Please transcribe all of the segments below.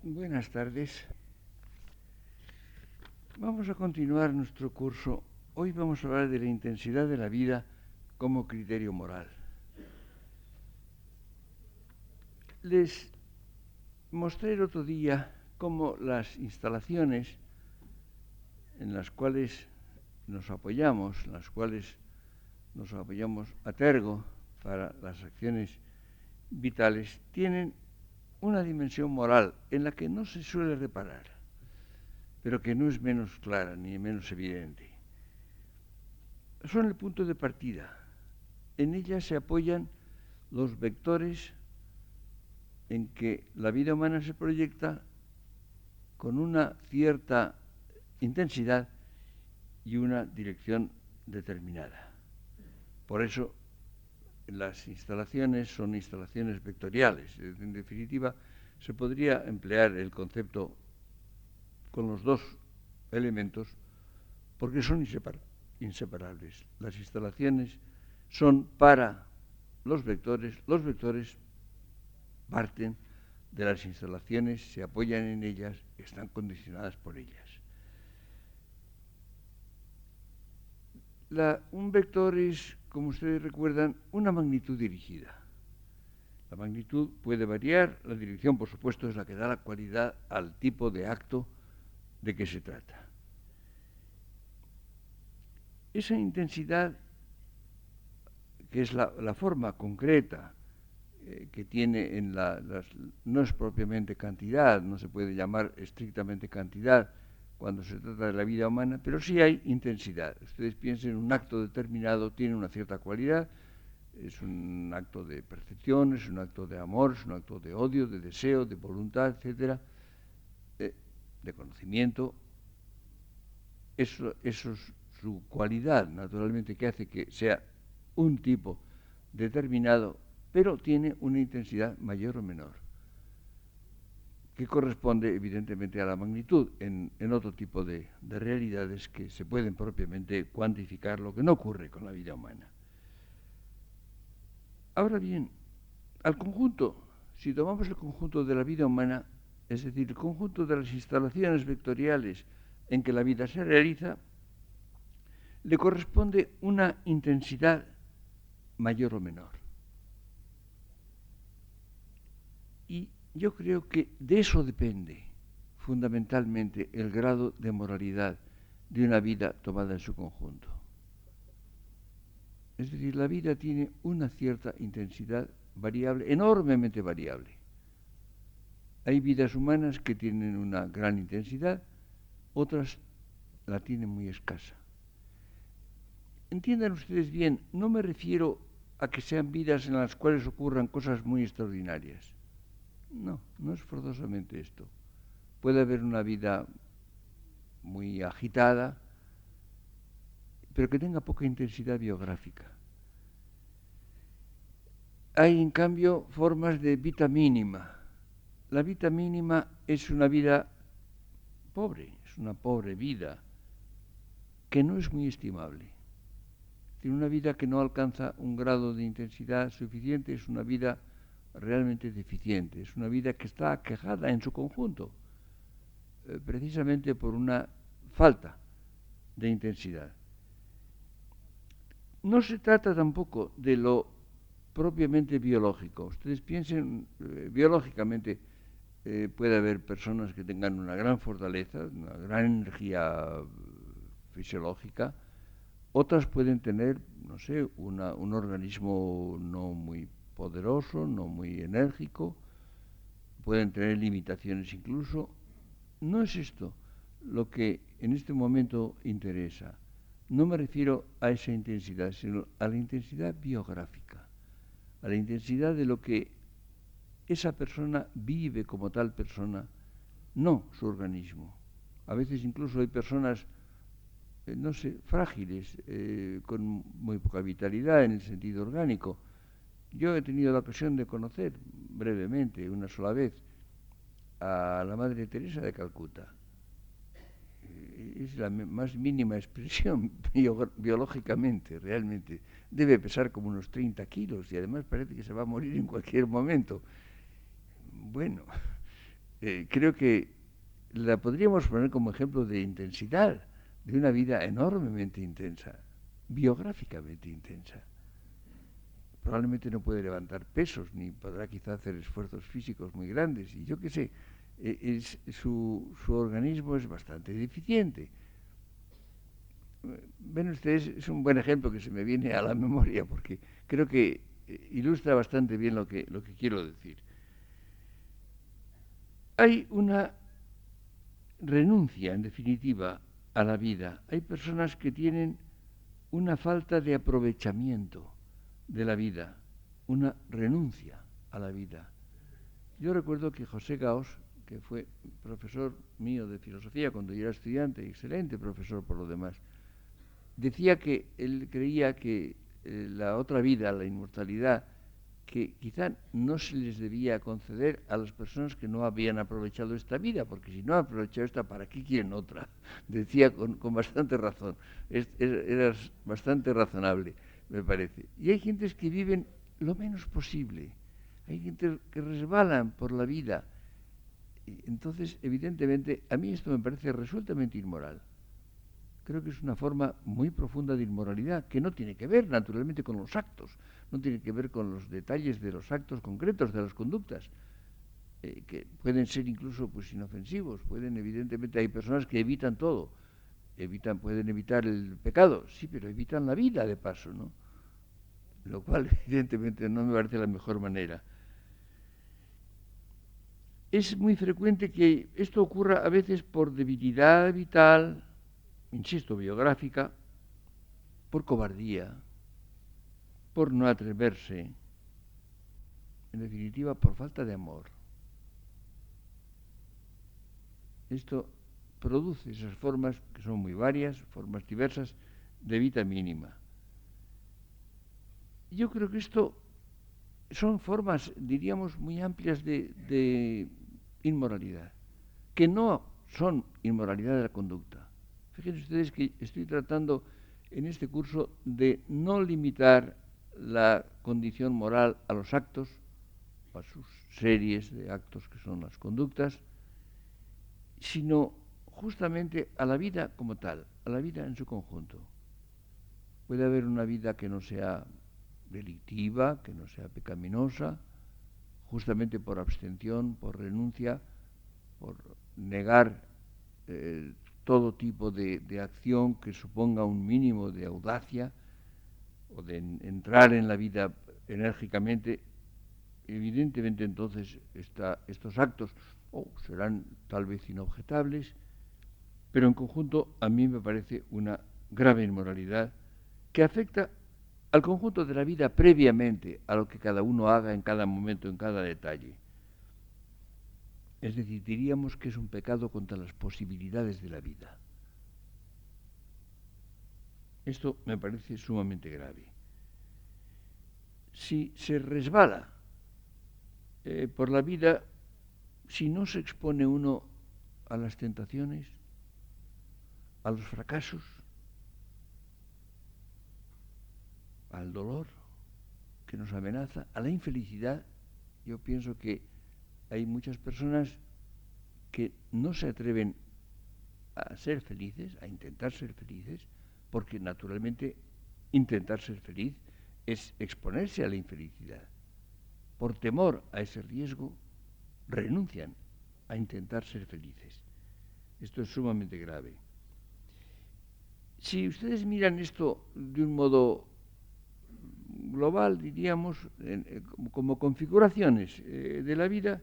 Buenas tardes. Vamos a continuar nuestro curso. Hoy vamos a hablar de la intensidad de la vida como criterio moral. Les mostré el otro día cómo las instalaciones en las cuales nos apoyamos, a tergo para las acciones vitales, tienen una dimensión moral en la que no se suele reparar, pero que no es menos clara ni menos evidente. Son el punto de partida. En ellas se apoyan los vectores en que la vida humana se proyecta con una cierta intensidad y una dirección determinada. Por eso las instalaciones son instalaciones vectoriales. En definitiva, se podría emplear el concepto con los dos elementos porque son inseparables. Las instalaciones son para los vectores parten de las instalaciones, se apoyan en ellas, están condicionadas por ellas. Un vector es, como ustedes recuerdan, una magnitud dirigida. La magnitud puede variar, la dirección, por supuesto, es la que da la cualidad al tipo de acto de que se trata. Esa intensidad, que es la forma concreta que tiene no es propiamente cantidad, no se puede llamar estrictamente cantidad cuando se trata de la vida humana, pero sí hay intensidad. Ustedes piensen, un acto determinado tiene una cierta cualidad, es un acto de percepción, es un acto de amor, es un acto de odio, de deseo, de voluntad, etcétera, de conocimiento. Eso es su cualidad, naturalmente, que hace que sea un tipo determinado, pero tiene una intensidad mayor o menor, que corresponde evidentemente a la magnitud en otro tipo de realidades que se pueden propiamente cuantificar, lo que no ocurre con la vida humana. Ahora bien, al conjunto, si tomamos el conjunto de la vida humana, es decir, el conjunto de las instalaciones vectoriales en que la vida se realiza, le corresponde una intensidad mayor o menor. Y yo creo que de eso depende fundamentalmente el grado de moralidad de una vida tomada en su conjunto. Es decir, la vida tiene una cierta intensidad variable, enormemente variable. Hay vidas humanas que tienen una gran intensidad, otras la tienen muy escasa. Entiendan ustedes bien, no me refiero a que sean vidas en las cuales ocurran cosas muy extraordinarias. No, no es forzosamente esto. Puede haber una vida muy agitada, pero que tenga poca intensidad biográfica. Hay, en cambio, formas de vida mínima. La vida mínima es una vida pobre, es una pobre vida, que no es muy estimable. Tiene una vida que no alcanza un grado de intensidad suficiente, es una vida realmente deficiente, es una vida que está aquejada en su conjunto, precisamente por una falta de intensidad. No se trata tampoco de lo propiamente biológico. Ustedes piensen, biológicamente puede haber personas que tengan una gran fortaleza, una gran energía fisiológica, otras pueden tener, no sé, un organismo no muy poderoso, no muy enérgico, pueden tener limitaciones incluso. No es esto lo que en este momento interesa. No me refiero a esa intensidad, sino a la intensidad biográfica, a la intensidad de lo que esa persona vive como tal persona, no su organismo. A veces incluso hay personas, no sé, frágiles, con muy poca vitalidad en el sentido orgánico. Yo he tenido la ocasión de conocer brevemente, una sola vez, a la Madre Teresa de Calcuta. Es la más mínima expresión biológicamente, realmente. Debe pesar como unos 30 kilos y además parece que se va a morir en cualquier momento. Bueno, creo que la podríamos poner como ejemplo de intensidad, de una vida enormemente intensa, biográficamente intensa. Probablemente no puede levantar pesos, ni podrá quizá hacer esfuerzos físicos muy grandes, y yo qué sé, su organismo es bastante deficiente. Ven ustedes, es un buen ejemplo que se me viene a la memoria, porque creo que ilustra bastante bien lo que quiero decir. Hay una renuncia, en definitiva, a la vida. Hay personas que tienen una falta de aprovechamiento de la vida, una renuncia a la vida. Yo recuerdo que José Gaos, que fue profesor mío de filosofía cuando yo era estudiante, excelente profesor por lo demás, decía que él creía que la otra vida, la inmortalidad, que quizá no se les debía conceder a las personas que no habían aprovechado esta vida, porque si no han aprovechado esta, ¿para qué quieren otra? Decía con bastante razón, era bastante razonable, me parece. Y hay gentes que viven lo menos posible, hay gente que resbalan por la vida. Y entonces, evidentemente, a mí esto me parece resueltamente inmoral. Creo que es una forma muy profunda de inmoralidad, que no tiene que ver, naturalmente, con los actos, no tiene que ver con los detalles de los actos concretos, de las conductas, que pueden ser incluso pues inofensivos, pueden, evidentemente, hay personas que evitan todo, pueden evitar el pecado, sí, pero evitan la vida de paso, ¿no? Lo cual, evidentemente, no me parece la mejor manera. Es muy frecuente que esto ocurra a veces por debilidad vital, insisto, biográfica, por cobardía, por no atreverse, en definitiva, por falta de amor. Esto produce esas formas, que son muy varias, formas diversas, de vida mínima. Yo creo que esto son formas, diríamos, muy amplias de inmoralidad, que no son inmoralidad de la conducta. Fíjense ustedes que estoy tratando en este curso de no limitar la condición moral a los actos, a sus series de actos que son las conductas, sino justamente a la vida como tal, a la vida en su conjunto. Puede haber una vida que no sea delictiva, que no sea pecaminosa, justamente por abstención, por renuncia, por negar todo tipo de acción que suponga un mínimo de audacia o de entrar en la vida enérgicamente. Evidentemente entonces estos actos serán tal vez inobjetables, pero en conjunto a mí me parece una grave inmoralidad que afecta al conjunto de la vida previamente a lo que cada uno haga en cada momento, en cada detalle. Es decir, diríamos que es un pecado contra las posibilidades de la vida. Esto me parece sumamente grave. Si se resbala por la vida, si no se expone uno a las tentaciones, a los fracasos, al dolor que nos amenaza, a la infelicidad, yo pienso que hay muchas personas que no se atreven a ser felices, a intentar ser felices, porque naturalmente intentar ser feliz es exponerse a la infelicidad. Por temor a ese riesgo, renuncian a intentar ser felices. Esto es sumamente grave. Si ustedes miran esto de un modo global, diríamos, como configuraciones de la vida,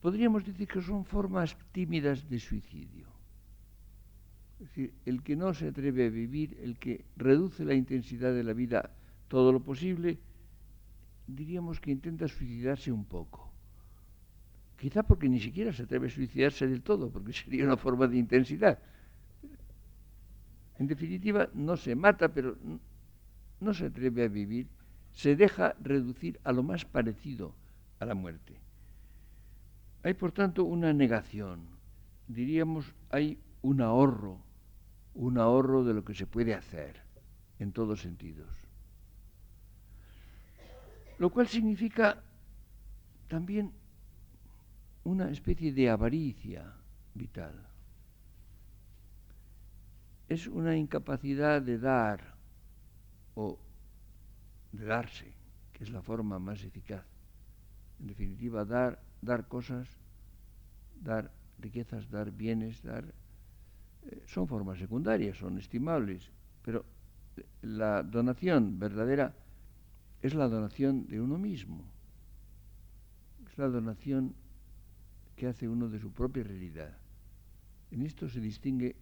podríamos decir que son formas tímidas de suicidio. Es decir, el que no se atreve a vivir, el que reduce la intensidad de la vida todo lo posible, diríamos que intenta suicidarse un poco. Quizá porque ni siquiera se atreve a suicidarse del todo, porque sería una forma de intensidad. En definitiva, no se mata, pero no se atreve a vivir, se deja reducir a lo más parecido a la muerte. Hay, por tanto, una negación. Diríamos, hay un ahorro de lo que se puede hacer en todos sentidos. Lo cual significa también una especie de avaricia vital. Es una incapacidad de dar o de darse, que es la forma más eficaz. En definitiva, dar cosas, dar riquezas, dar bienes, son formas secundarias, son estimables, pero la donación verdadera es la donación de uno mismo, es la donación que hace uno de su propia realidad. En esto se distingue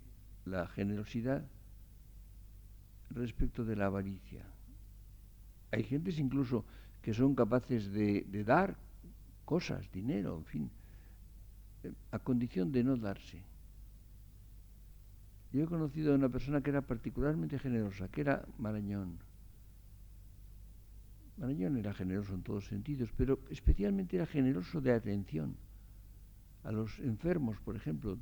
la generosidad respecto de la avaricia. Hay gentes incluso que son capaces de dar cosas, dinero, en fin, a condición de no darse. Yo he conocido a una persona que era particularmente generosa, que era Marañón. Marañón era generoso en todos sentidos, pero especialmente era generoso de atención a los enfermos, por ejemplo,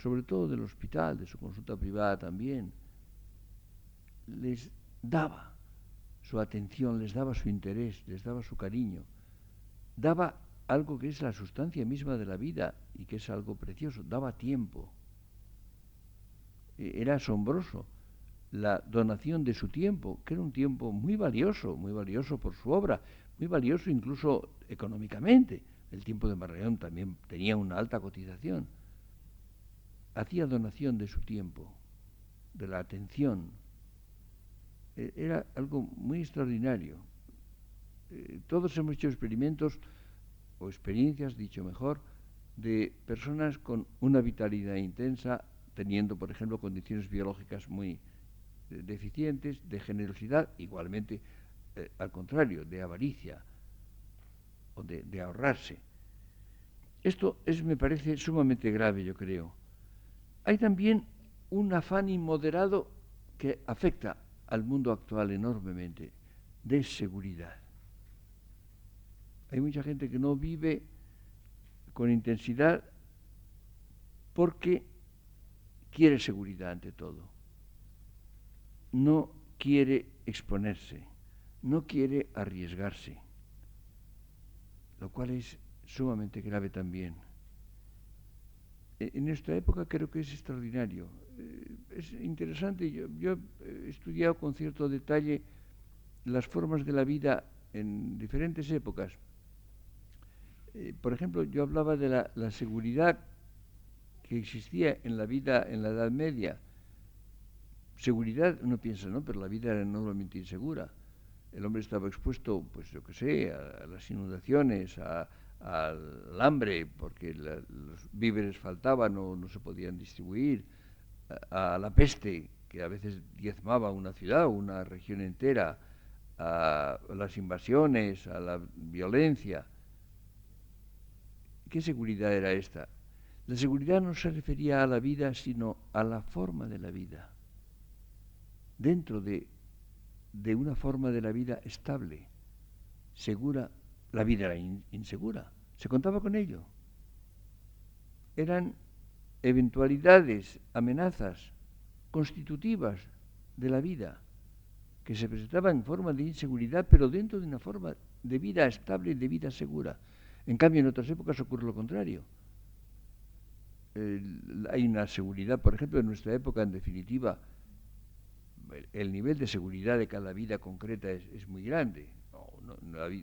sobre todo del hospital, de su consulta privada también. Les daba su atención, les daba su interés, les daba su cariño, daba algo que es la sustancia misma de la vida y que es algo precioso, daba tiempo. Era asombroso la donación de su tiempo, que era un tiempo muy valioso por su obra, muy valioso incluso económicamente. El tiempo de Marañón también tenía una alta cotización. Hacía donación de su tiempo, de la atención. Era algo muy extraordinario. Todos hemos hecho experimentos, o experiencias, dicho mejor, de personas con una vitalidad intensa, teniendo, por ejemplo, condiciones biológicas muy deficientes, de generosidad, igualmente, al contrario, de avaricia, o de ahorrarse. Esto me parece sumamente grave, yo creo. Hay también un afán inmoderado que afecta al mundo actual enormemente, de seguridad. Hay mucha gente que no vive con intensidad porque quiere seguridad ante todo. No quiere exponerse, no quiere arriesgarse, lo cual es sumamente grave también. En esta época creo que es extraordinario. Es interesante, yo he estudiado con cierto detalle las formas de la vida en diferentes épocas. Por ejemplo, yo hablaba de la seguridad que existía en la vida en la Edad Media. Seguridad, uno piensa, ¿no? Pero la vida era enormemente insegura. El hombre estaba expuesto, pues yo qué sé, a las inundaciones, al hambre, porque los víveres faltaban o no se podían distribuir, a la peste, que a veces diezmaba una ciudad o una región entera, a las invasiones, a la violencia. ¿Qué seguridad era esta? La seguridad no se refería a la vida, sino a la forma de la vida. Dentro de una forma de la vida estable, segura, la vida era insegura. Se contaba con ello. Eran eventualidades, amenazas constitutivas de la vida, que se presentaban en forma de inseguridad, pero dentro de una forma de vida estable y de vida segura. En cambio, en otras épocas ocurre lo contrario. Hay una seguridad, por ejemplo, en nuestra época, en definitiva, el nivel de seguridad de cada vida concreta es muy grande.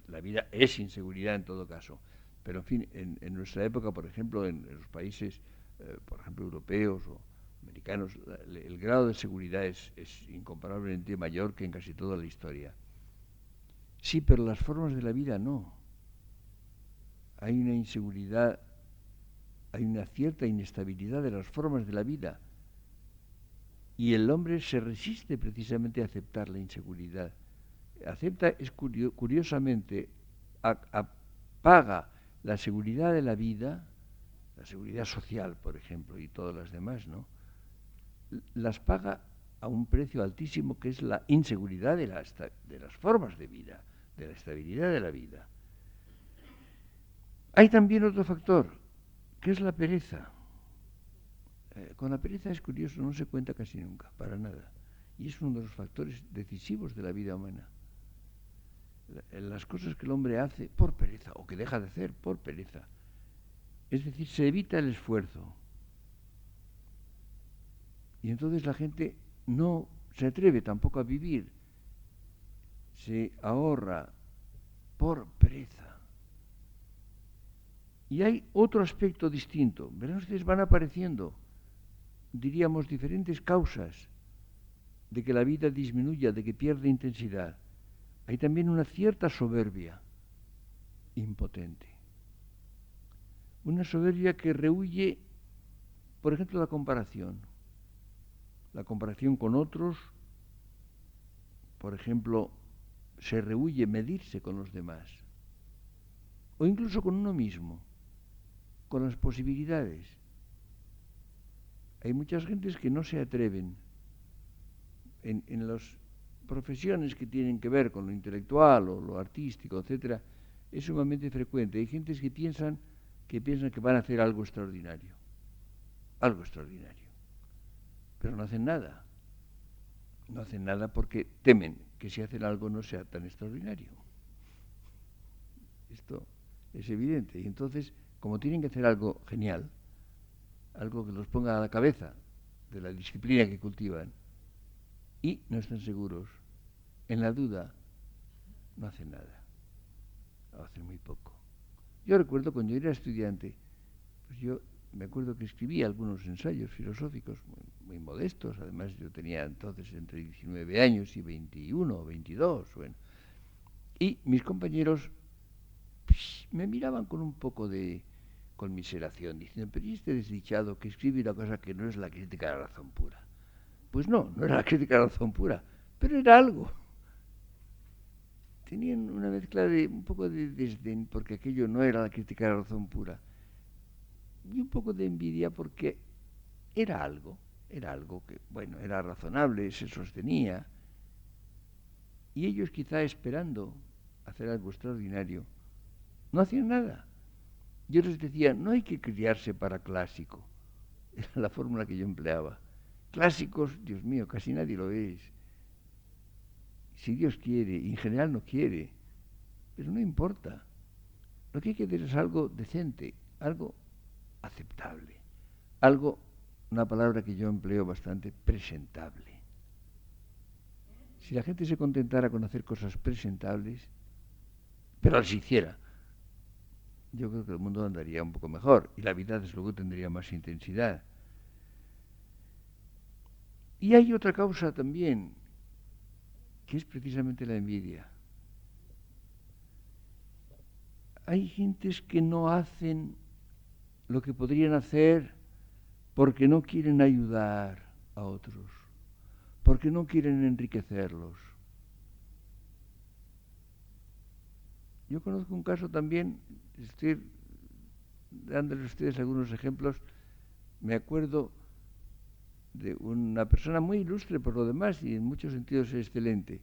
La vida es inseguridad en todo caso. Pero, en fin, en nuestra época, por ejemplo, en los países, por ejemplo, europeos o americanos, el grado de seguridad es incomparablemente mayor que en casi toda la historia. Sí, pero las formas de la vida no. Hay una inseguridad, hay una cierta inestabilidad de las formas de la vida. Y el hombre se resiste precisamente a aceptar la inseguridad. Curiosamente, paga la seguridad de la vida, la seguridad social, por ejemplo, y todas las demás, ¿no? Las paga a un precio altísimo, que es la inseguridad de las formas de vida, de la estabilidad de la vida. Hay también otro factor, que es la pereza. Con la pereza es curioso, no se cuenta casi nunca, para nada. Y es uno de los factores decisivos de la vida humana. Las cosas que el hombre hace por pereza, o que deja de hacer por pereza, Es decir, se evita el esfuerzo. Y entonces la gente no se atreve tampoco a vivir. Se ahorra por pereza. Y hay otro aspecto distinto. Verán ustedes, van apareciendo, diríamos, diferentes causas de que la vida disminuya, de que pierde intensidad. Hay también una cierta soberbia impotente. Una soberbia que rehúye, por ejemplo, la comparación con otros. Por ejemplo, se rehúye medirse con los demás, o incluso con uno mismo, con las posibilidades. Hay muchas gentes que no se atreven en las profesiones que tienen que ver con lo intelectual o lo artístico, etcétera. Es sumamente frecuente. Hay gentes que piensan que van a hacer algo extraordinario, pero no hacen nada. No hacen nada porque temen que si hacen algo no sea tan extraordinario. Esto es evidente. Y entonces, como tienen que hacer algo genial, algo que los ponga a la cabeza de la disciplina que cultivan, y no están seguros, en la duda, no hacen nada, o hacen muy poco. Yo recuerdo cuando yo era estudiante, pues yo me acuerdo que escribía algunos ensayos filosóficos muy modestos. Además, yo tenía entonces entre 19 años y 21 o 22, bueno. Y mis compañeros me miraban con un poco de conmiseración, diciendo, pero ¿y este desdichado que escribe una cosa que no es la crítica de la razón pura? Pues no era la crítica de la razón pura, pero era algo. Tenían una mezcla de un poco de desdén, porque aquello no era la crítica de la razón pura, y un poco de envidia porque era algo que, bueno, era razonable, se sostenía, y ellos quizá esperando hacer algo extraordinario, no hacían nada. Yo les decía, no hay que criarse para clásico, era la fórmula que yo empleaba. Clásicos, Dios mío, casi nadie lo es. Si Dios quiere, y en general no quiere, pero no importa. Lo que hay que hacer es algo decente, algo aceptable, algo, una palabra que yo empleo bastante, presentable. Si la gente se contentara con hacer cosas presentables, pero las hiciera, yo creo que el mundo andaría un poco mejor y la vida, desde luego, tendría más intensidad. Y hay otra causa también, que es precisamente la envidia. Hay gentes que no hacen lo que podrían hacer porque no quieren ayudar a otros, porque no quieren enriquecerlos. Yo conozco un caso también, estoy dándoles a ustedes algunos ejemplos. Me acuerdo de una persona muy ilustre por lo demás y en muchos sentidos excelente,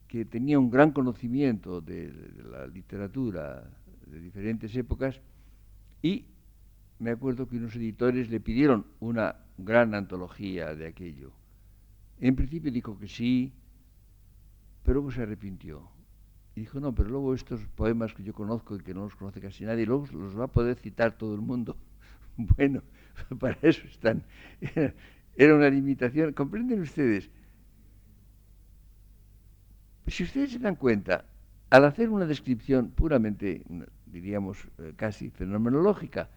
que tenía un gran conocimiento de la literatura de diferentes épocas, y me acuerdo que unos editores le pidieron una gran antología de aquello. En principio dijo que sí, pero luego se arrepintió. Y dijo, no, pero luego estos poemas que yo conozco y que no los conoce casi nadie, luego los va a poder citar todo el mundo. Bueno, para eso están. Era una limitación. ¿Comprenden ustedes? Si ustedes se dan cuenta, al hacer una descripción puramente, diríamos, casi fenomenológica,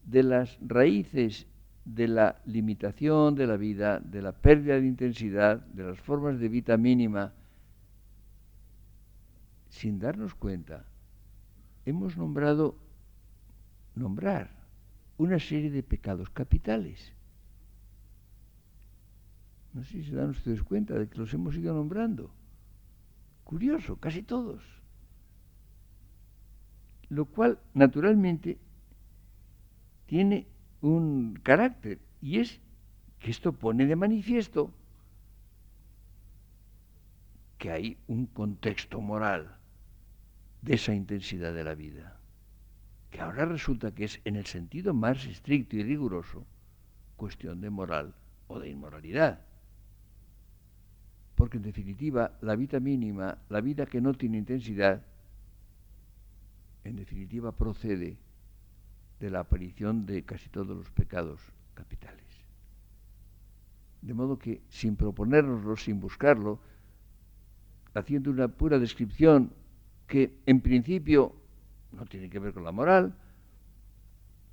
de las raíces de la limitación de la vida, de la pérdida de intensidad, de las formas de vida mínima, sin darnos cuenta, hemos nombrar una serie de pecados capitales. No sé si se dan ustedes cuenta de que los hemos ido nombrando. Curioso, casi todos. Lo cual, naturalmente, tiene un carácter, y es que esto pone de manifiesto que hay un contexto moral de esa intensidad de la vida, que ahora resulta que es, en el sentido más estricto y riguroso, cuestión de moral o de inmoralidad. Porque en definitiva, la vida mínima, la vida que no tiene intensidad, en definitiva procede de la aparición de casi todos los pecados capitales. De modo que, sin proponérnoslo, sin buscarlo, haciendo una pura descripción que en principio no tiene que ver con la moral,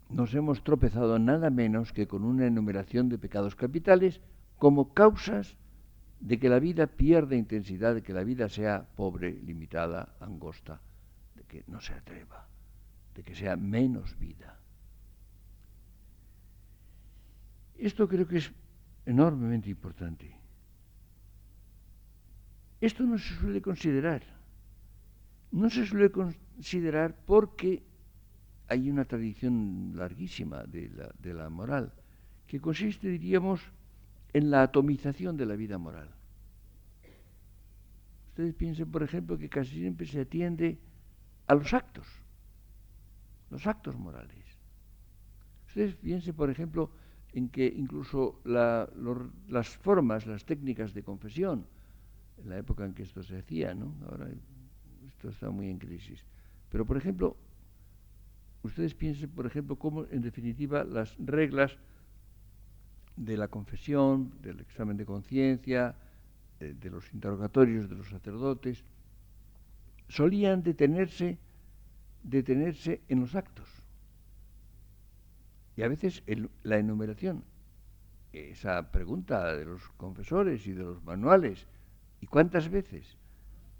nos hemos tropezado nada menos que con una enumeración de pecados capitales como causas de que la vida pierda intensidad, de que la vida sea pobre, limitada, angosta, de que no se atreva, de que sea menos vida. Esto creo que es enormemente importante. Esto no se suele considerar. No se suele considerar porque hay una tradición larguísima de la moral, que consiste, diríamos, en la atomización de la vida moral. Ustedes piensen, por ejemplo, que casi siempre se atiende a los actos morales. Ustedes piensen, por ejemplo, en que incluso las formas, las técnicas de confesión, en la época en que esto se hacía, ¿no? Ahora esto está muy en crisis. Pero, por ejemplo, ustedes piensen, por ejemplo, cómo, en definitiva, las reglas de la confesión, del examen de conciencia, de los interrogatorios de los sacerdotes, solían detenerse en los actos. Y a veces la enumeración, esa pregunta de los confesores y de los manuales, ¿y cuántas veces?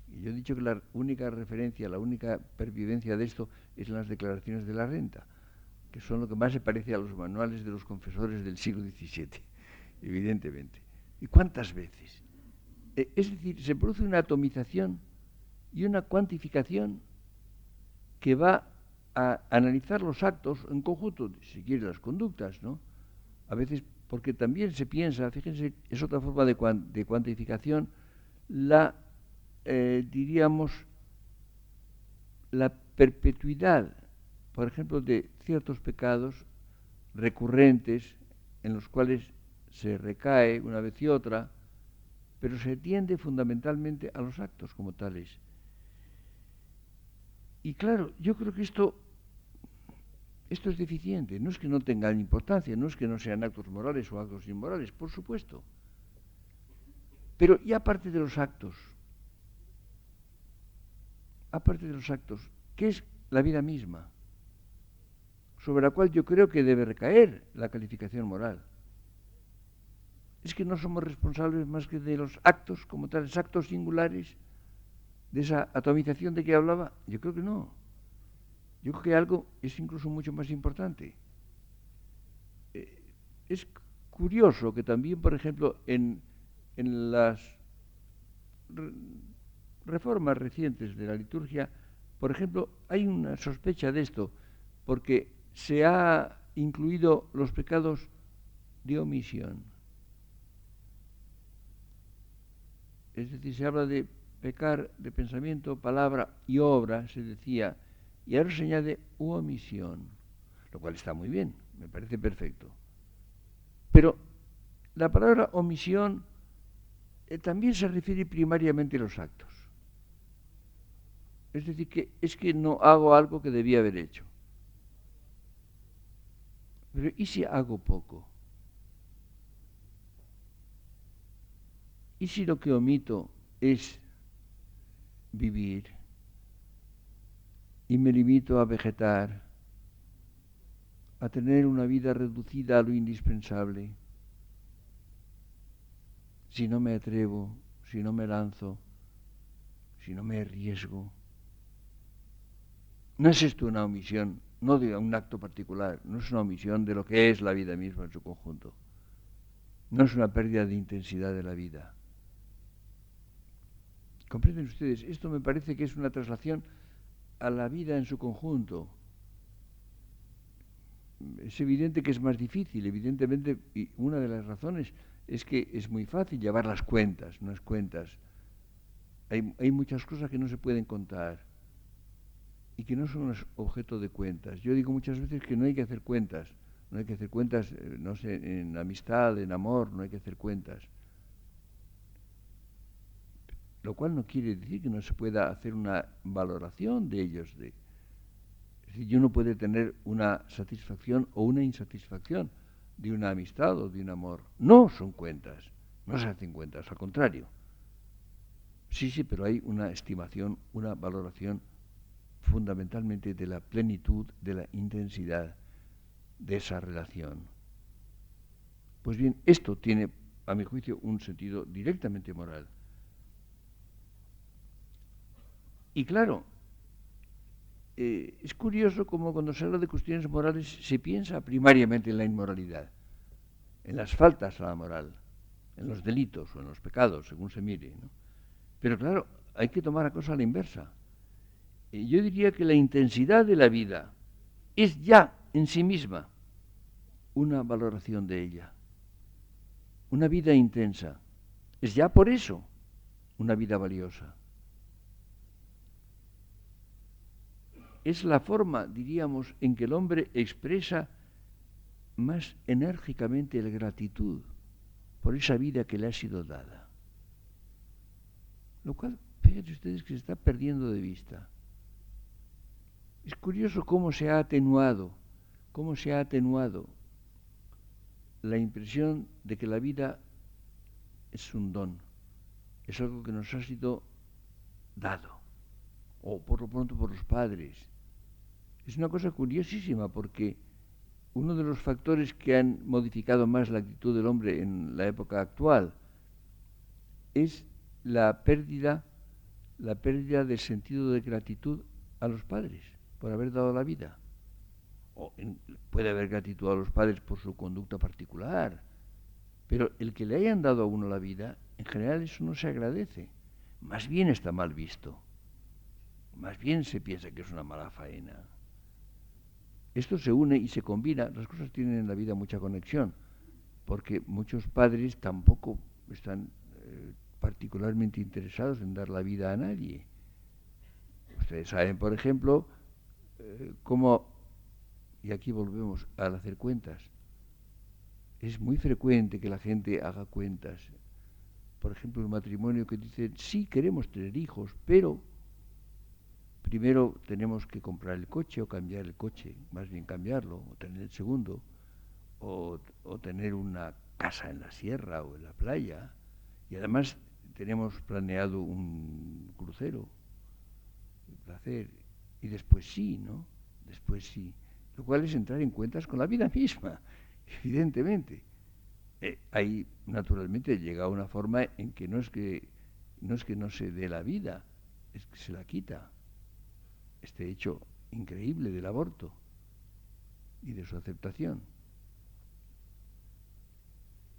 Y yo he dicho que la única referencia, la única pervivencia de esto es en las declaraciones de la renta, que son lo que más se parece a los manuales de los confesores del siglo XVII, evidentemente. ¿Y cuántas veces? Es decir, se produce una atomización y una cuantificación que va a analizar los actos en conjunto, si quiere las conductas, ¿no? A veces, porque también se piensa, fíjense, es otra forma de cuantificación, diríamos, la perpetuidad, por ejemplo, de ciertos pecados recurrentes en los cuales se recae una vez y otra, pero se tiende fundamentalmente a los actos como tales. Y claro, yo creo que esto es deficiente. No es que no tengan importancia, no es que no sean actos morales o actos inmorales, por supuesto. Pero y aparte de los actos, ¿qué es la vida misma? Sobre la cual yo creo que debe recaer la calificación moral. Es que no somos responsables más que de los actos como tales, actos singulares, de esa atomización de que hablaba. Yo creo que no. Yo creo que algo es incluso mucho más importante. Es curioso que también, por ejemplo, en las reformas recientes de la liturgia, por ejemplo, hay una sospecha de esto, porque se ha incluido los pecados de omisión. Es decir, se habla de pecar de pensamiento, palabra y obra, se decía, y ahora se añade omisión, lo cual está muy bien, me parece perfecto. Pero la palabra omisión también se refiere primariamente a los actos. Es decir, que es que no hago algo que debía haber hecho. Pero ¿y si hago poco? ¿Y si lo que omito es vivir y me limito a vegetar, a tener una vida reducida a lo indispensable? Si no me atrevo, si no me lanzo, si no me arriesgo. No es esto una omisión, no de un acto particular, no es una omisión de lo que es la vida misma en su conjunto. No es una pérdida de intensidad de la vida. ¿Comprenden ustedes? Esto me parece que es una traslación a la vida en su conjunto. Es evidente que es más difícil, evidentemente, y una de las razones es que es muy fácil llevar las cuentas, unas cuentas. Hay muchas cosas que no se pueden contar y que no son objeto de cuentas. Yo digo muchas veces que no hay que hacer cuentas. No hay que hacer cuentas, no sé, en amistad, en amor, no hay que hacer cuentas. Lo cual no quiere decir que no se pueda hacer una valoración de ellos. Es decir, uno puede tener una satisfacción o una insatisfacción de una amistad o de un amor. No son cuentas, no se hacen cuentas, al contrario. Sí, sí, pero hay una estimación, una valoración fundamentalmente de la plenitud, de la intensidad de esa relación. Pues bien, esto tiene, a mi juicio, un sentido directamente moral. Y claro, es curioso como cuando se habla de cuestiones morales se piensa primariamente en la inmoralidad, en las faltas a la moral, en los delitos o en los pecados, según se mire, ¿no? Pero claro, hay que tomar la cosa a la inversa. Yo diría que la intensidad de la vida es ya en sí misma una valoración de ella. Una vida intensa es ya por eso una vida valiosa. Es la forma, diríamos, en que el hombre expresa más enérgicamente la gratitud por esa vida que le ha sido dada. Lo cual, fíjense ustedes que se está perdiendo de vista. Es curioso cómo se ha atenuado la impresión de que la vida es un don, es algo que nos ha sido dado, o por lo pronto por los padres. Es una cosa curiosísima porque uno de los factores que han modificado más la actitud del hombre en la época actual es la pérdida del sentido de gratitud a los padres por haber dado la vida. Puede haber gratitud a los padres por su conducta particular, pero el que le hayan dado a uno la vida, en general eso no se agradece. Más bien está mal visto. Más bien se piensa que es una mala faena. Esto se une y se combina. Las cosas tienen en la vida mucha conexión, porque muchos padres tampoco están particularmente interesados en dar la vida a nadie. Ustedes saben, por ejemplo, cómo, y aquí volvemos al hacer cuentas, es muy frecuente que la gente haga cuentas. Por ejemplo, un matrimonio que dice, sí, queremos tener hijos, pero primero tenemos que comprar el coche o cambiar el coche, más bien cambiarlo, o tener el segundo, o tener una casa en la sierra o en la playa, y además tenemos planeado un crucero, un placer, y después sí, ¿no? Después sí, lo cual es entrar en cuentas con la vida misma, evidentemente. Ahí, naturalmente, llega una forma en que no es que no se dé la vida, es que se la quita. Este hecho increíble del aborto y de su aceptación,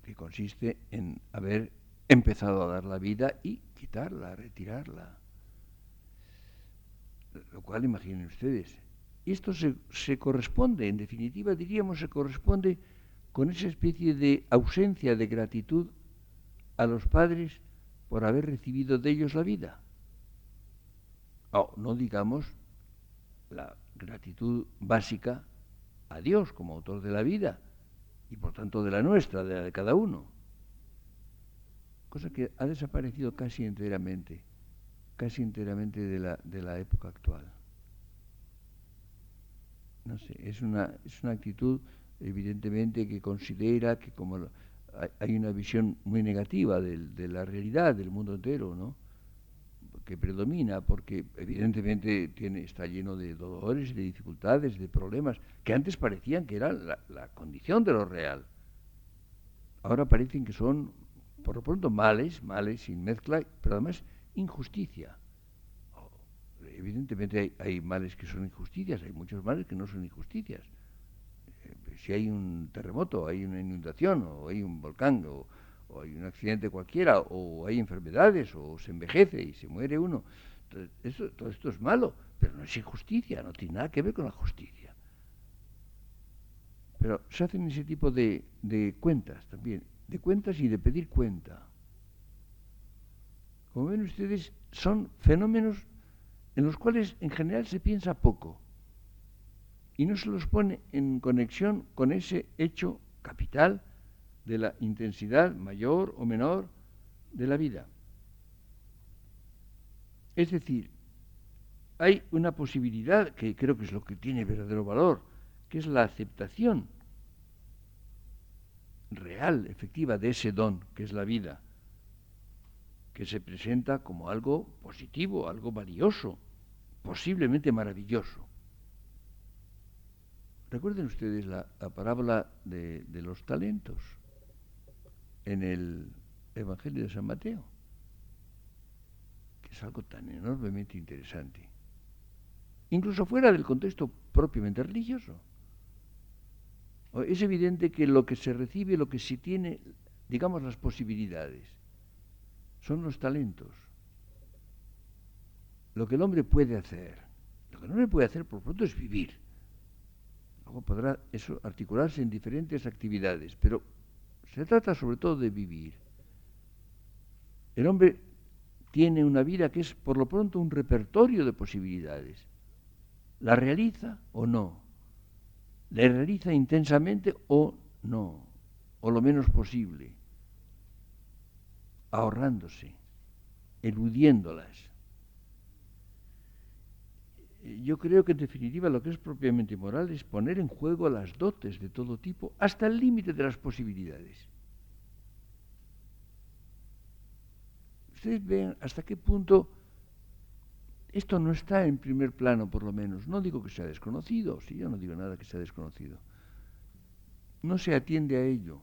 que consiste en haber empezado a dar la vida y quitarla, retirarla. Lo cual, imaginen ustedes, esto se corresponde, en definitiva diríamos, se corresponde con esa especie de ausencia de gratitud a los padres por haber recibido de ellos la vida. No digamos la gratitud básica a Dios como autor de la vida y por tanto de la nuestra, de la de cada uno. Cosa que ha desaparecido casi enteramente de la época actual. No sé, es una actitud evidentemente que considera que como hay una visión muy negativa de la realidad del mundo entero, ¿no?, que predomina, porque evidentemente está lleno de dolores, de dificultades, de problemas, que antes parecían que eran la condición de lo real. Ahora parecen que son, por lo pronto, males sin mezcla, pero además injusticia. Evidentemente hay males que son injusticias, hay muchos males que no son injusticias. Si hay un terremoto, hay una inundación, o hay un volcán, o hay un accidente cualquiera, o hay enfermedades, o se envejece y se muere uno, todo esto es malo, pero no es injusticia, no tiene nada que ver con la justicia. Pero se hacen ese tipo de cuentas también, de cuentas y de pedir cuenta. Como ven ustedes, son fenómenos en los cuales en general se piensa poco y no se los pone en conexión con ese hecho capital de la intensidad mayor o menor de la vida. Es decir, hay una posibilidad que creo que es lo que tiene verdadero valor, que es la aceptación real, efectiva, de ese don, que es la vida, que se presenta como algo positivo, algo valioso, posiblemente maravilloso. Recuerden ustedes la parábola de los talentos en el Evangelio de San Mateo, que es algo tan enormemente interesante, incluso fuera del contexto propiamente religioso. Es evidente que lo que se recibe, lo que se tiene, digamos, las posibilidades, son los talentos. Lo que el hombre puede hacer. Lo que el hombre puede hacer, por pronto, es vivir. Luego podrá eso articularse en diferentes actividades, pero se trata sobre todo de vivir. El hombre tiene una vida que es, por lo pronto, un repertorio de posibilidades. ¿La realiza o no? ¿La realiza intensamente o no? O lo menos posible. Ahorrándose, eludiéndolas. Yo creo que en definitiva lo que es propiamente moral es poner en juego las dotes de todo tipo hasta el límite de las posibilidades. Ustedes ven hasta qué punto esto no está en primer plano, por lo menos. No digo que sea desconocido, sí, yo no digo nada que sea desconocido. No se atiende a ello.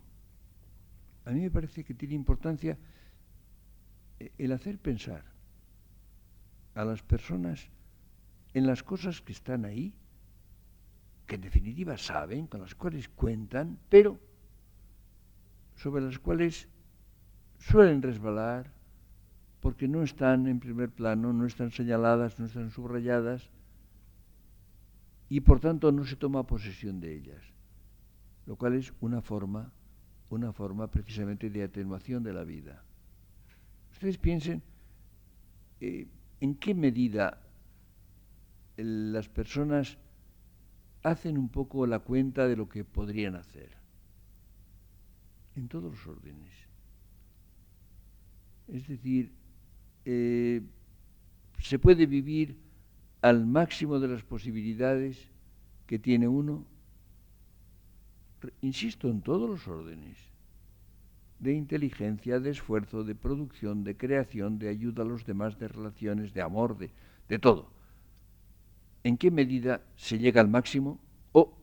A mí me parece que tiene importancia el hacer pensar a las personas en las cosas que están ahí, que en definitiva saben, con las cuales cuentan, pero sobre las cuales suelen resbalar porque no están en primer plano, no están señaladas, no están subrayadas y por tanto no se toma posesión de ellas, lo cual es una forma precisamente de atenuación de la vida. Ustedes piensen en qué medida las personas hacen un poco la cuenta de lo que podrían hacer, en todos los órdenes. Es decir, se puede vivir al máximo de las posibilidades que tiene uno, insisto, en todos los órdenes, de inteligencia, de esfuerzo, de producción, de creación, de ayuda a los demás, de relaciones, de amor, de todo. ¿En qué medida se llega al máximo o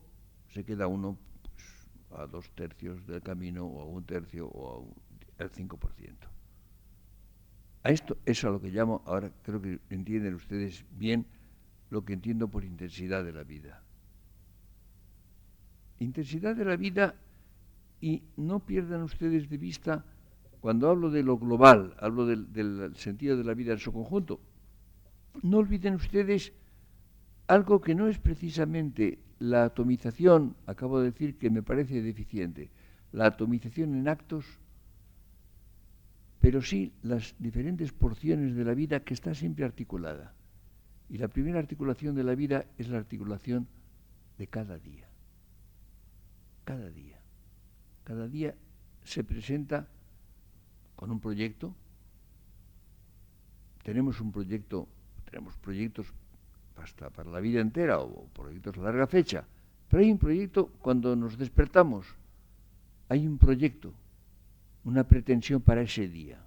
se queda uno pues, a 2/3 del camino o a 1/3 o al 5%? A esto es a lo que llamo, ahora creo que entienden ustedes bien lo que entiendo por intensidad de la vida. Intensidad de la vida, y no pierdan ustedes de vista, cuando hablo de lo global, hablo del sentido de la vida en su conjunto, no olviden ustedes algo que no es precisamente la atomización, acabo de decir que me parece deficiente, la atomización en actos, pero sí las diferentes porciones de la vida que está siempre articulada. Y la primera articulación de la vida es la articulación de cada día. Cada día. Cada día se presenta con un proyecto. Tenemos proyectos hasta para la vida entera o proyectos a larga fecha. Pero hay un proyecto cuando nos despertamos. Hay un proyecto, una pretensión para ese día.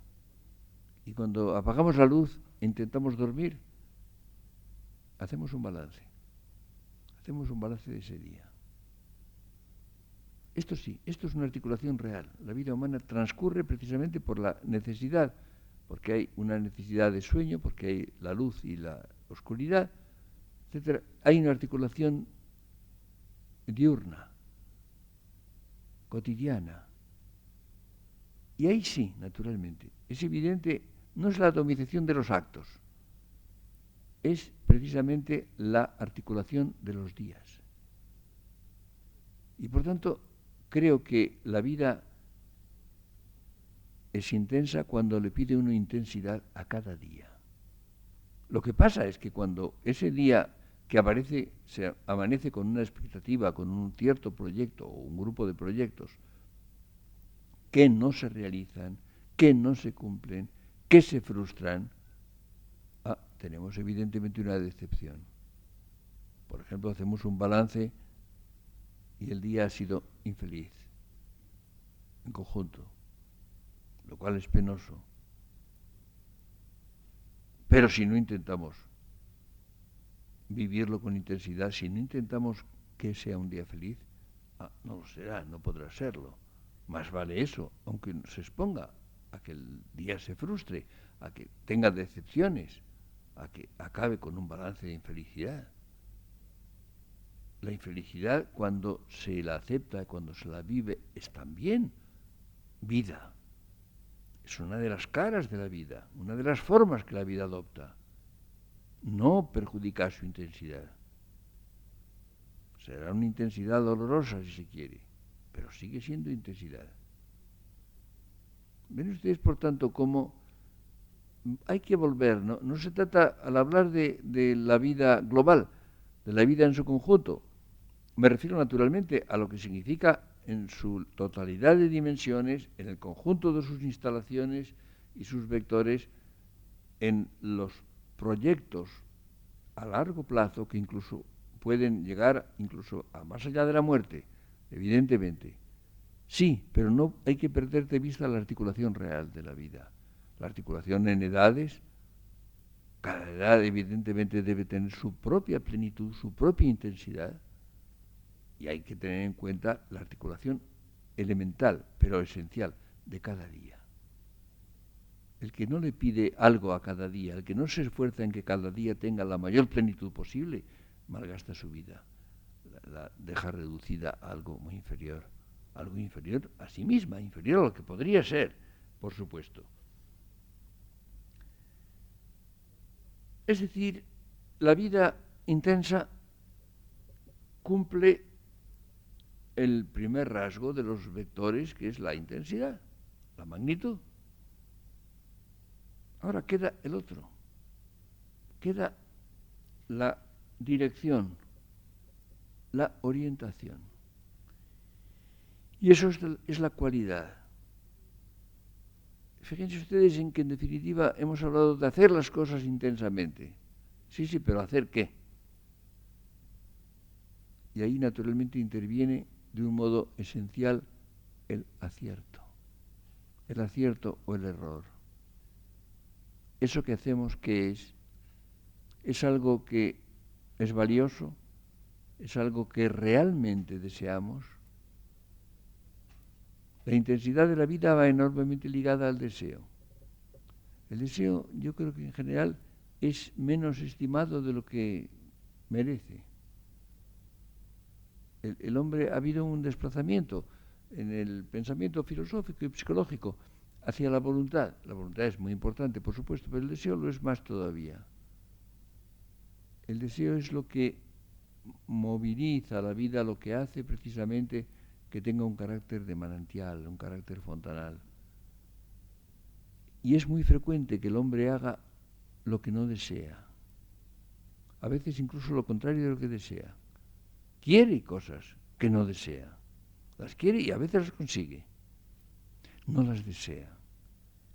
Y cuando apagamos la luz e intentamos dormir, hacemos un balance. Hacemos un balance de ese día. Esto sí, esto es una articulación real. La vida humana transcurre precisamente por la necesidad, porque hay una necesidad de sueño, porque hay la luz y la oscuridad, etc. Hay una articulación diurna, cotidiana. Y ahí sí, naturalmente, es evidente, no es la atomización de los actos, es precisamente la articulación de los días. Y por tanto, creo que la vida es intensa cuando le pide una intensidad a cada día. Lo que pasa es que cuando ese día que se amanece con una expectativa, con un cierto proyecto o un grupo de proyectos que no se realizan, que no se cumplen, que se frustran, tenemos evidentemente una decepción. Por ejemplo, hacemos un balance y el día ha sido infeliz, en conjunto, lo cual es penoso. Pero si no intentamos vivirlo con intensidad, si no intentamos que sea un día feliz, no lo será, no podrá serlo. Más vale eso, aunque se exponga a que el día se frustre, a que tenga decepciones, a que acabe con un balance de infelicidad. La infelicidad, cuando se la acepta, cuando se la vive, es también vida. Es una de las caras de la vida, una de las formas que la vida adopta. No perjudica su intensidad. Será una intensidad dolorosa si se quiere, pero sigue siendo intensidad. Ven ustedes, por tanto, cómo hay que volver. No se trata, al hablar de la vida global, de la vida en su conjunto, me refiero naturalmente a lo que significa en su totalidad de dimensiones, en el conjunto de sus instalaciones y sus vectores, en los proyectos a largo plazo que incluso pueden llegar incluso a más allá de la muerte, evidentemente. Sí, pero no hay que perder de vista la articulación real de la vida. La articulación en edades, cada edad evidentemente debe tener su propia plenitud, su propia intensidad, y hay que tener en cuenta la articulación elemental, pero esencial, de cada día. El que no le pide algo a cada día, el que no se esfuerza en que cada día tenga la mayor plenitud posible, malgasta su vida, la deja reducida a algo muy inferior, algo inferior a sí misma, inferior a lo que podría ser, por supuesto. Es decir, la vida intensa cumple el primer rasgo de los vectores, que es la intensidad, la magnitud. Ahora queda el otro, queda la dirección, la orientación. Y eso es la cualidad. Fíjense ustedes en que en definitiva hemos hablado de hacer las cosas intensamente. Sí, pero ¿hacer qué? Y ahí naturalmente interviene de un modo esencial el acierto o el error. Eso que hacemos, ¿qué es? ¿Es algo que es valioso? ¿Es algo que realmente deseamos? La intensidad de la vida va enormemente ligada al deseo. El deseo, yo creo que en general es menos estimado de lo que merece. El hombre, ha habido un desplazamiento en el pensamiento filosófico y psicológico hacia la voluntad. La voluntad es muy importante, por supuesto, pero el deseo lo es más todavía. El deseo es lo que moviliza la vida, lo que hace precisamente que tenga un carácter de manantial, un carácter fontanal. Y es muy frecuente que el hombre haga lo que no desea. A veces incluso lo contrario de lo que desea. Quiere cosas que no desea. Las quiere y a veces las consigue. No las desea.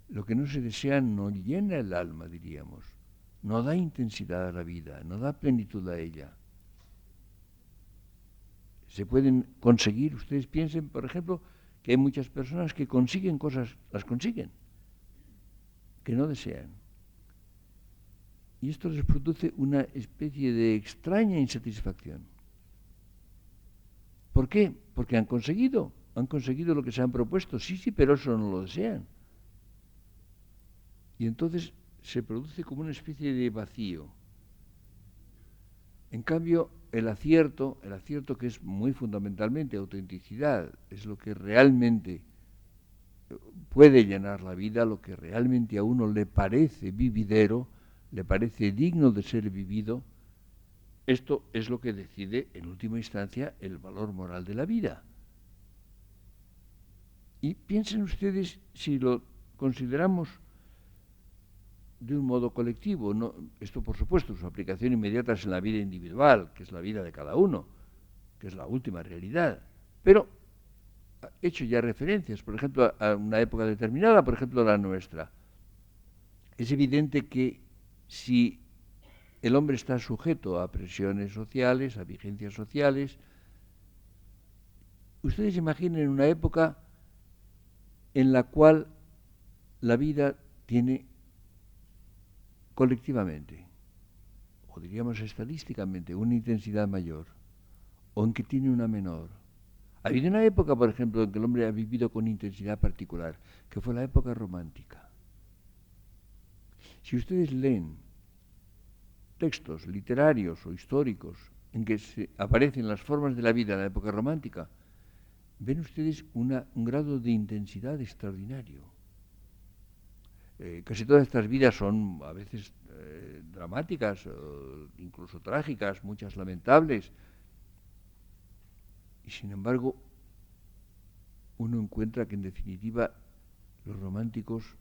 Lo que no se desea no llena el alma, diríamos. No da intensidad a la vida, no da plenitud a ella. Se pueden conseguir, ustedes piensen, por ejemplo, que hay muchas personas que consiguen cosas, las consiguen, que no desean. Y esto les produce una especie de extraña insatisfacción. ¿Por qué? Porque han conseguido lo que se han propuesto, sí, pero eso no lo desean. Y entonces se produce como una especie de vacío. En cambio, el acierto que es muy fundamentalmente autenticidad, es lo que realmente puede llenar la vida, lo que realmente a uno le parece vividero, le parece digno de ser vivido. Esto es lo que decide, en última instancia, el valor moral de la vida. Y piensen ustedes, si lo consideramos de un modo colectivo, no, esto por supuesto, su aplicación inmediata es en la vida individual, que es la vida de cada uno, que es la última realidad. Pero he hecho ya referencias, por ejemplo, a una época determinada, por ejemplo, la nuestra. Es evidente que si el hombre está sujeto a presiones sociales, a vigencias sociales. Ustedes imaginen una época en la cual la vida tiene colectivamente, o diríamos estadísticamente, una intensidad mayor, o en que tiene una menor. Ha habido una época, por ejemplo, en que el hombre ha vivido con intensidad particular, que fue la época romántica. Si ustedes leen textos literarios o históricos en que aparecen las formas de la vida en la época romántica, ven ustedes un grado de intensidad extraordinario. Casi todas estas vidas son a veces dramáticas, incluso trágicas, muchas lamentables, y sin embargo uno encuentra que en definitiva los románticos,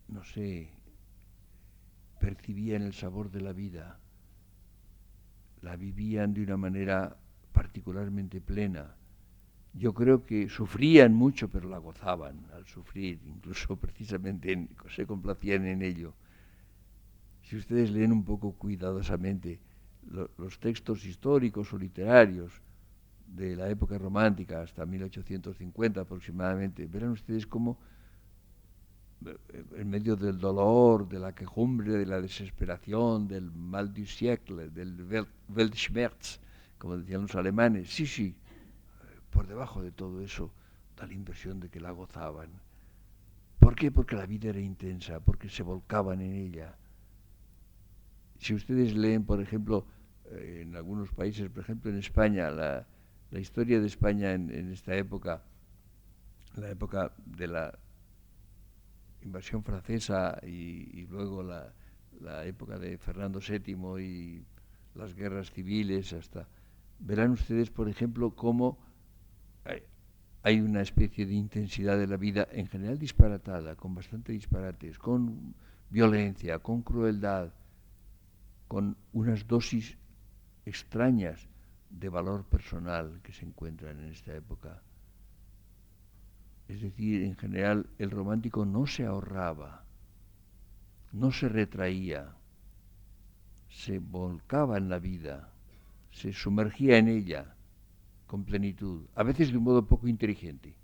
no sé, percibían el sabor de la vida, la vivían de una manera particularmente plena. Yo creo que sufrían mucho, pero la gozaban al sufrir, incluso precisamente se complacían en ello. Si ustedes leen un poco cuidadosamente los textos históricos o literarios de la época romántica hasta 1850 aproximadamente, verán ustedes cómo en medio del dolor, de la quejumbre, de la desesperación, del mal du siècle, del Weltschmerz, como decían los alemanes, sí, por debajo de todo eso da la impresión de que la gozaban. ¿Por qué? Porque la vida era intensa, porque se volcaban en ella. Si ustedes leen, por ejemplo, en algunos países, por ejemplo en España, la historia de España en esta época, la época de la invasión francesa y luego la época de Fernando VII y las guerras civiles, verán ustedes, por ejemplo, cómo hay una especie de intensidad de la vida, en general disparatada, con bastante disparates, con violencia, con crueldad, con unas dosis extrañas de valor personal que se encuentran en esta época. Es decir, en general el romántico no se ahorraba, no se retraía, se volcaba en la vida, se sumergía en ella con plenitud, a veces de un modo poco inteligente.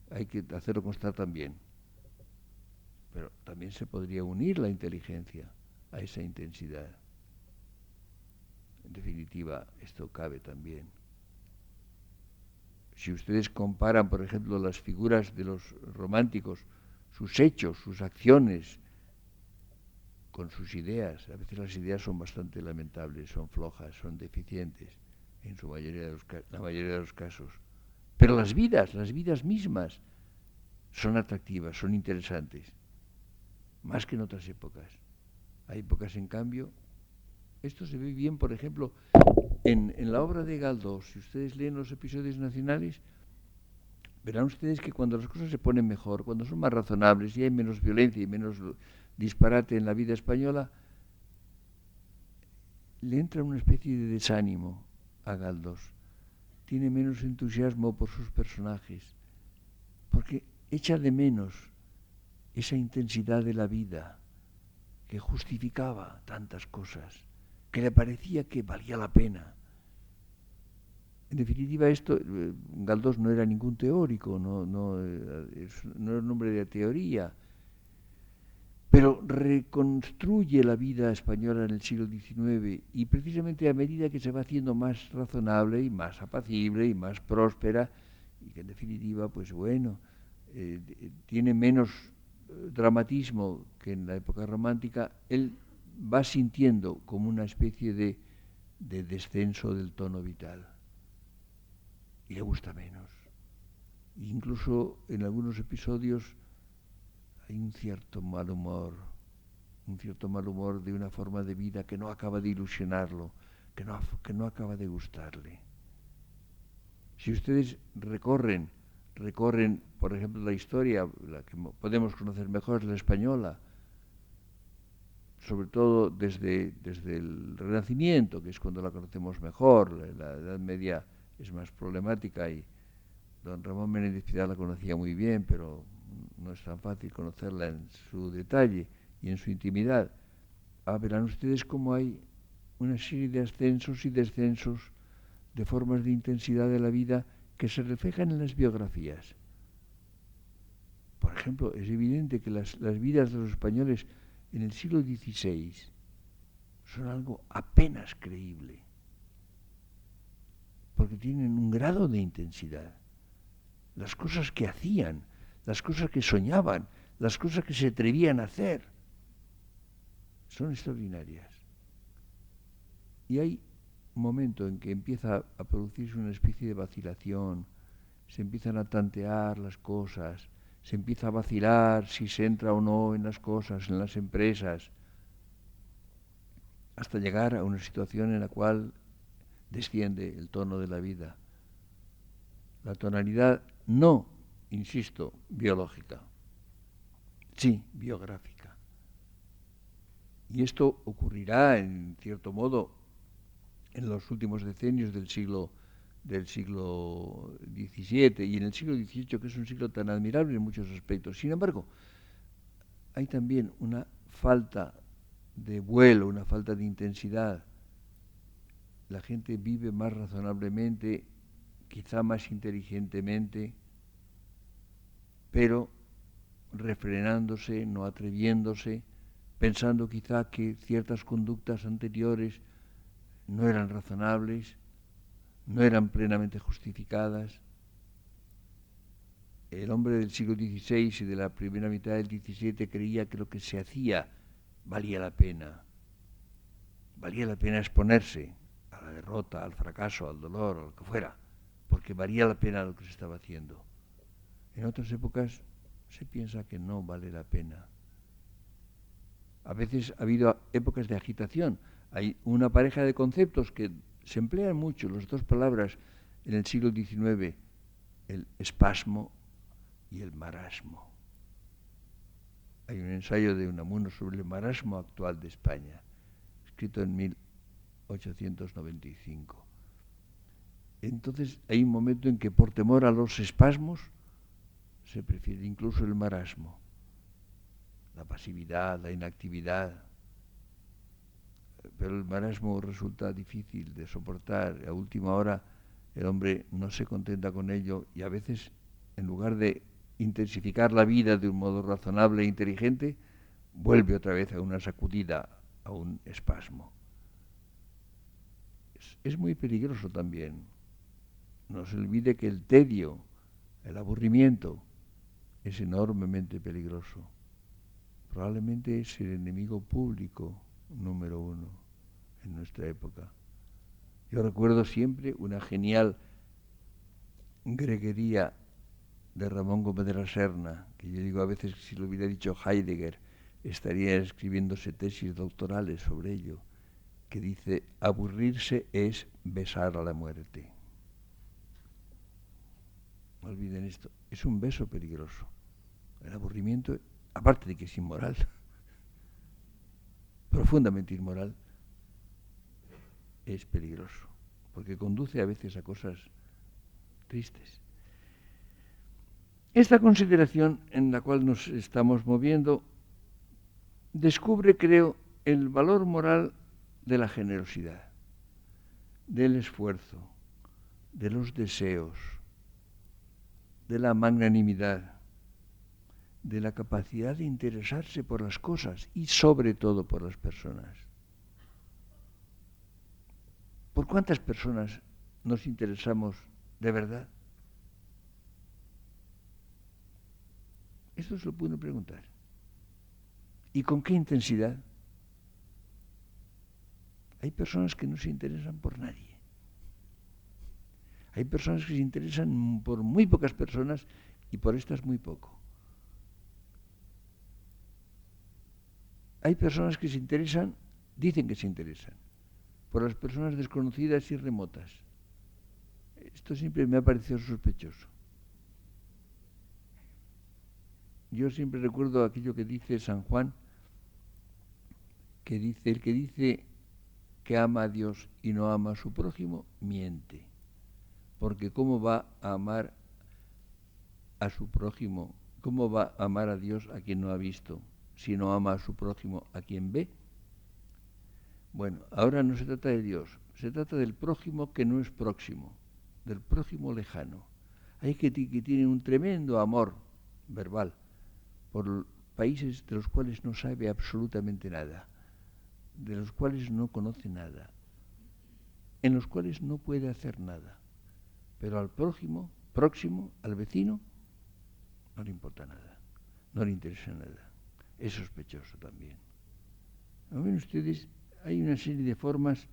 Hay que hacerlo constar también. Pero también se podría unir la inteligencia a esa intensidad. En definitiva, esto cabe también. Si ustedes comparan, por ejemplo, las figuras de los románticos, sus hechos, sus acciones, con sus ideas, a veces las ideas son bastante lamentables, son flojas, son deficientes, en la mayoría de los casos. Pero las vidas mismas, son atractivas, son interesantes, más que en otras épocas. Hay épocas, en cambio, esto se ve bien, por ejemplo, en la obra de Galdós. Si ustedes leen los episodios nacionales, verán ustedes que cuando las cosas se ponen mejor, cuando son más razonables y hay menos violencia y menos disparate en la vida española, le entra una especie de desánimo a Galdós. Tiene menos entusiasmo por sus personajes, porque echa de menos esa intensidad de la vida que justificaba tantas cosas, que le parecía que valía la pena. En definitiva, Galdós no era ningún teórico, no era un hombre de teoría, pero reconstruye la vida española en el siglo XIX y precisamente a medida que se va haciendo más razonable y más apacible y más próspera, y que en definitiva, pues bueno, tiene menos dramatismo que en la época romántica, él va sintiendo como una especie de descenso del tono vital y le gusta menos. Incluso en algunos episodios hay un cierto mal humor de una forma de vida que no acaba de ilusionarlo, que no acaba de gustarle. Si ustedes recorren, por ejemplo, la historia, la que podemos conocer mejor es la española, sobre todo desde el Renacimiento, que es cuando la conocemos mejor. La Edad Media es más problemática y don Ramón Menéndez Pidal la conocía muy bien, pero no es tan fácil conocerla en su detalle y en su intimidad. verán ustedes cómo hay una serie de ascensos y descensos de formas de intensidad de la vida que se reflejan en las biografías. Por ejemplo, es evidente que las vidas de los españoles en el siglo XVI son algo apenas creíble, porque tienen un grado de intensidad. Las cosas que hacían, las cosas que soñaban, las cosas que se atrevían a hacer, son extraordinarias. Y hay un momento en que empieza a producirse una especie de vacilación, se empiezan a tantear las cosas, se empieza a vacilar si se entra o no en las cosas, en las empresas, hasta llegar a una situación en la cual desciende el tono de la vida. La tonalidad no, insisto, biológica, sí, biográfica. Y esto ocurrirá, en cierto modo, en los últimos decenios del siglo XVII y en el siglo XVIII, que es un siglo tan admirable en muchos aspectos. Sin embargo, hay también una falta de vuelo, una falta de intensidad. La gente vive más razonablemente, quizá más inteligentemente, pero refrenándose, no atreviéndose, pensando quizá que ciertas conductas anteriores no eran razonables, no eran plenamente justificadas. El hombre del siglo XVI y de la primera mitad del XVII creía que lo que se hacía valía la pena exponerse a la derrota, al fracaso, al dolor, a lo que fuera, porque valía la pena lo que se estaba haciendo. En otras épocas se piensa que no vale la pena. A veces ha habido épocas de agitación. Hay una pareja de conceptos que se emplean mucho, las dos palabras, en el siglo XIX, el espasmo y el marasmo. Hay un ensayo de Unamuno sobre el marasmo actual de España, escrito en 1895. Entonces hay un momento en que por temor a los espasmos se prefiere incluso el marasmo, la pasividad, la inactividad. Pero el marasmo resulta difícil de soportar. A última hora el hombre no se contenta con ello y a veces, en lugar de intensificar la vida de un modo razonable e inteligente, vuelve otra vez a una sacudida, a un espasmo. Es muy peligroso también. No se olvide que el tedio, el aburrimiento, es enormemente peligroso. Probablemente es el enemigo público número uno en nuestra época. Yo recuerdo siempre una genial greguería de Ramón Gómez de la Serna, que yo digo a veces que si lo hubiera dicho Heidegger, estaría escribiéndose tesis doctorales sobre ello, que dice: aburrirse es besar a la muerte. No olviden esto, es un beso peligroso. El aburrimiento, aparte de que es inmoral, profundamente inmoral, es peligroso, porque conduce a veces a cosas tristes. Esta consideración en la cual nos estamos moviendo descubre, creo, el valor moral de la generosidad, del esfuerzo, de los deseos, de la magnanimidad, de la capacidad de interesarse por las cosas y sobre todo por las personas. ¿Por cuántas personas nos interesamos de verdad? Esto se lo puede preguntar. ¿Y con qué intensidad? Hay personas que no se interesan por nadie. Hay personas que se interesan por muy pocas personas y por estas muy poco. Hay personas que se interesan, dicen que se interesan, por las personas desconocidas y remotas. Esto siempre me ha parecido sospechoso. Yo siempre recuerdo aquello que dice San Juan, que dice: el que dice que ama a Dios y no ama a su prójimo, miente. Porque ¿cómo va a amar a su prójimo? ¿Cómo va a amar a Dios a quien no ha visto, si no ama a su prójimo a quien ve? Bueno, ahora no se trata de Dios, se trata del prójimo que no es próximo, del prójimo lejano. Hay que tienen un tremendo amor verbal por países de los cuales no sabe absolutamente nada, de los cuales no conoce nada, en los cuales no puede hacer nada. Pero al próximo, al vecino, no le importa nada, no le interesa nada. Es sospechoso también. Como ven ustedes, hay una serie de formas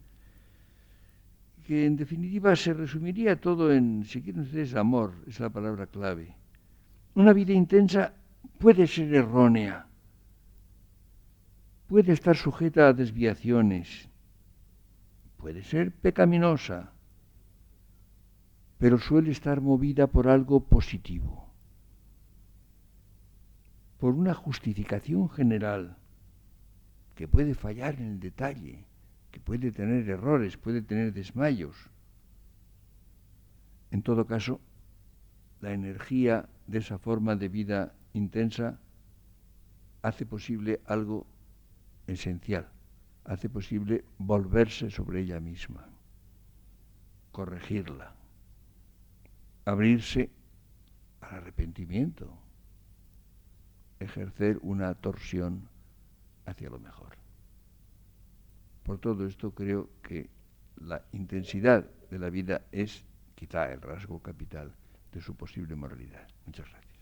que en definitiva se resumiría todo en, si quieren ustedes, amor, es la palabra clave. Una vida intensa puede ser errónea, puede estar sujeta a desviaciones, puede ser pecaminosa, pero suele estar movida por algo positivo, por una justificación general que puede fallar en el detalle, que puede tener errores, puede tener desmayos. En todo caso, la energía de esa forma de vida intensa hace posible algo esencial, hace posible volverse sobre ella misma, corregirla, abrirse al arrepentimiento, ejercer una torsión hacia lo mejor. Por todo esto creo que la intensidad de la vida es quizá el rasgo capital de su posible moralidad. Muchas gracias.